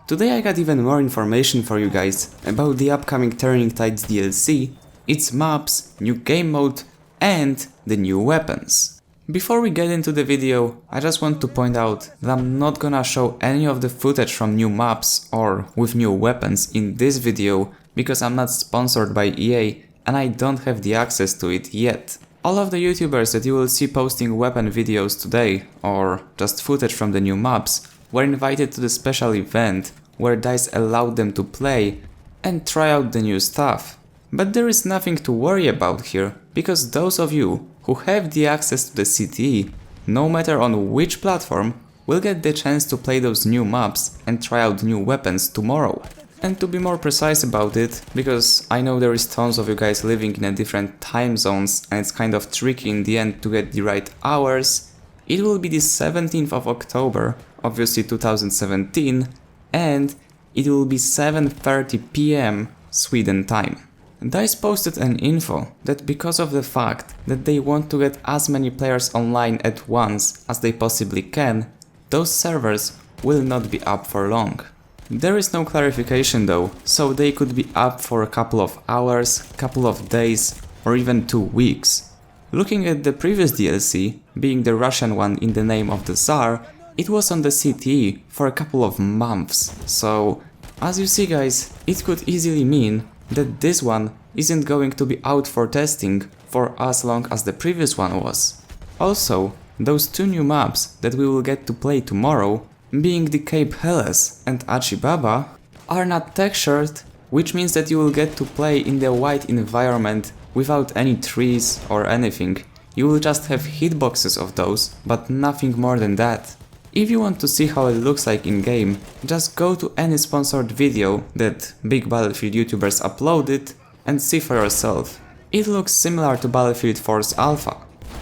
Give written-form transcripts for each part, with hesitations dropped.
Today I got even more information for you guys about the upcoming Turning Tides DLC, its maps, new game mode, and the new weapons. Before we get into the video, I just want to point out that I'm not gonna show any of the footage from new maps or with new weapons in this video because I'm not sponsored by EA and I don't have the access to it yet. All of the YouTubers that you will see posting weapon videos today, or just footage from the new maps, were invited to the special event where DICE allowed them to play and try out the new stuff. But there is nothing to worry about here, because those of you who have the access to the CTE, no matter on which platform, will get the chance to play those new maps and try out new weapons tomorrow. And to be more precise about it, because I know there is tons of you guys living in a different time zones and it's kind of tricky in the end to get the right hours, it will be the 17th of October, obviously 2017, and it will be 7:30 PM Sweden time. DICE posted an info that because of the fact that they want to get as many players online at once as they possibly can, those servers will not be up for long. There is no clarification though, so they could be up for a couple of hours, couple of days, or even 2 weeks. Looking at the previous DLC, being the Russian one in the name of the Tsar, it was on the CTE for a couple of months, so as you see guys, it could easily mean that this one isn't going to be out for testing for as long as the previous one was. Also, those two new maps that we will get to play tomorrow, being the Cape Helles and Achibaba, are not textured, which means that you will get to play in the white environment without any trees or anything. You will just have hitboxes of those, but nothing more than that. If you want to see how it looks like in-game, just go to any sponsored video that big Battlefield YouTubers uploaded and see for yourself. It looks similar to Battlefield 4's Alpha.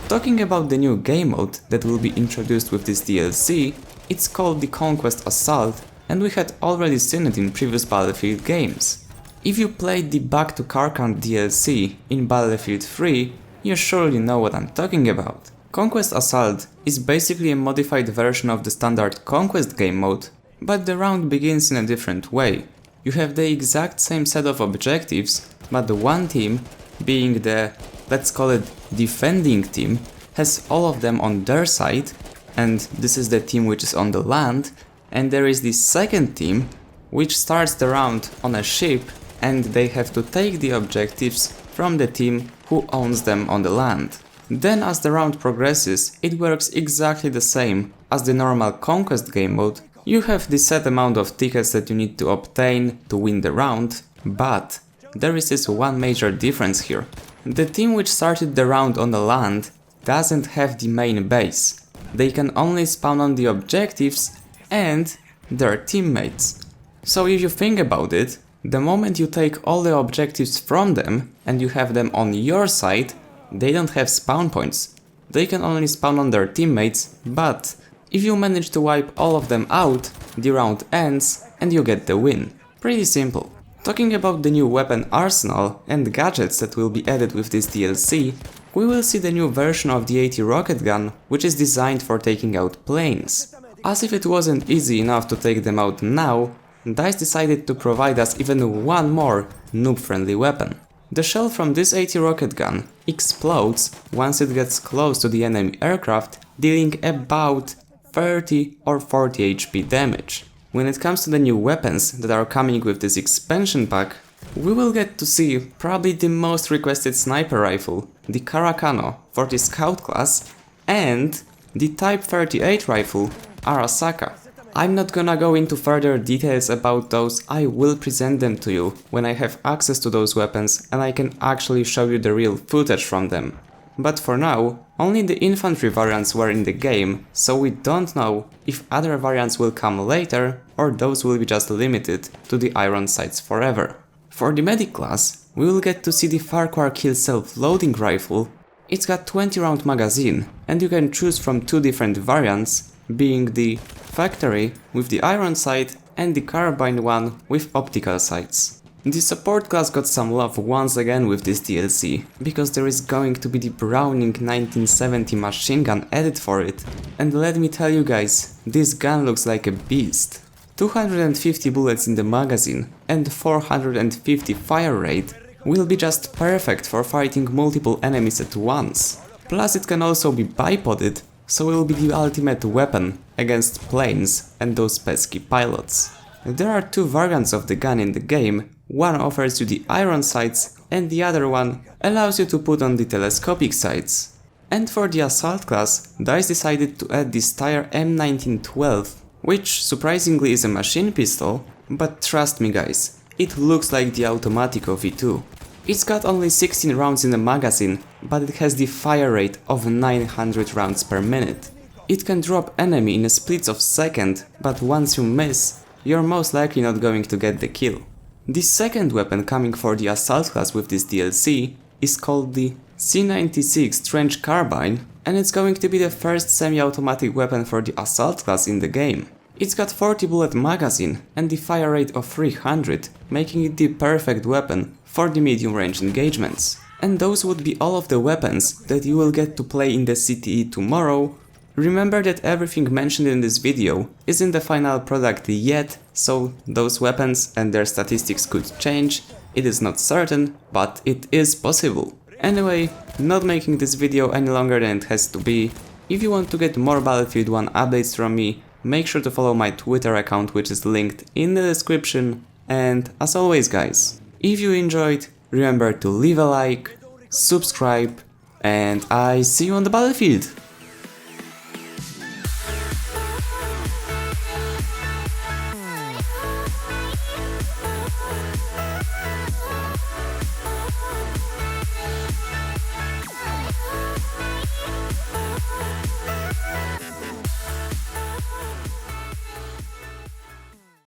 Talking about the new game mode that will be introduced with this DLC, it's called the Conquest Assault, and we had already seen it in previous Battlefield games. If you played the Back to Karkand DLC in Battlefield 3, you surely know what I'm talking about. Conquest Assault is basically a modified version of the standard Conquest game mode, but the round begins in a different way. You have the exact same set of objectives, but the one team, being the, let's call it, defending team, has all of them on their side, and this is the team which is on the land, and there is the second team, which starts the round on a ship, and they have to take the objectives from the team who owns them on the land. Then as the round progresses, it works exactly the same as the normal Conquest game mode. You have the set amount of tickets that you need to obtain to win the round, but there is this one major difference here. The team which started the round on the land doesn't have the main base. They can only spawn on the objectives and their teammates. So if you think about it, the moment you take all the objectives from them and you have them on your side, they don't have spawn points. They can only spawn on their teammates, but if you manage to wipe all of them out, the round ends and you get the win. Pretty simple. Talking about the new weapon arsenal and gadgets that will be added with this DLC, we will see the new version of the AT rocket gun, which is designed for taking out planes. As if it wasn't easy enough to take them out now, DICE decided to provide us even one more noob-friendly weapon. The shell from this AT rocket gun explodes once it gets close to the enemy aircraft, dealing about 30 or 40 HP damage. When it comes to the new weapons that are coming with this expansion pack, we will get to see probably the most requested sniper rifle, the Karakano for the Scout class, and the Type 38 rifle, Arasaka. I'm not gonna go into further details about those, I will present them to you when I have access to those weapons and I can actually show you the real footage from them. But for now, only the infantry variants were in the game, so we don't know if other variants will come later or those will be just limited to the iron sights forever. For the medic class, we will get to see the Farquhar Kill self-loading rifle. It's got 20 round magazine and you can choose from two different variants, being the factory with the iron sight and the carbine one with optical sights. The support class got some love once again with this DLC, because there is going to be the Browning 1970 machine gun added for it, and let me tell you guys, this gun looks like a beast. 250 bullets in the magazine and 450 fire rate will be just perfect for fighting multiple enemies at once. Plus it can also be bipoded, so it will be the ultimate weapon against planes and those pesky pilots. There are two variants of the gun in the game, one offers you the iron sights and the other one allows you to put on the telescopic sights. And for the assault class, DICE decided to add this Steyr M1912, which surprisingly is a machine pistol, but trust me guys, it looks like the Automatico V2. It's got only 16 rounds in the magazine, but it has the fire rate of 900 rounds per minute. It can drop enemy in a split of second, but once you miss, you're most likely not going to get the kill. The second weapon coming for the assault class with this DLC is called the C96 Trench Carbine, and it's going to be the first semi-automatic weapon for the assault class in the game. It's got 40 bullet magazine and the fire rate of 300, making it the perfect weapon for the medium range engagements. And those would be all of the weapons that you will get to play in the CTE tomorrow. Remember that everything mentioned in this video isn't the final product yet, so those weapons and their statistics could change. It is not certain, but it is possible. Anyway, not making this video any longer than it has to be. If you want to get more Battlefield 1 updates from me, make sure to follow my Twitter account, which is linked in the description. And as always guys, if you enjoyed, remember to leave a like, subscribe, and I see you on the battlefield!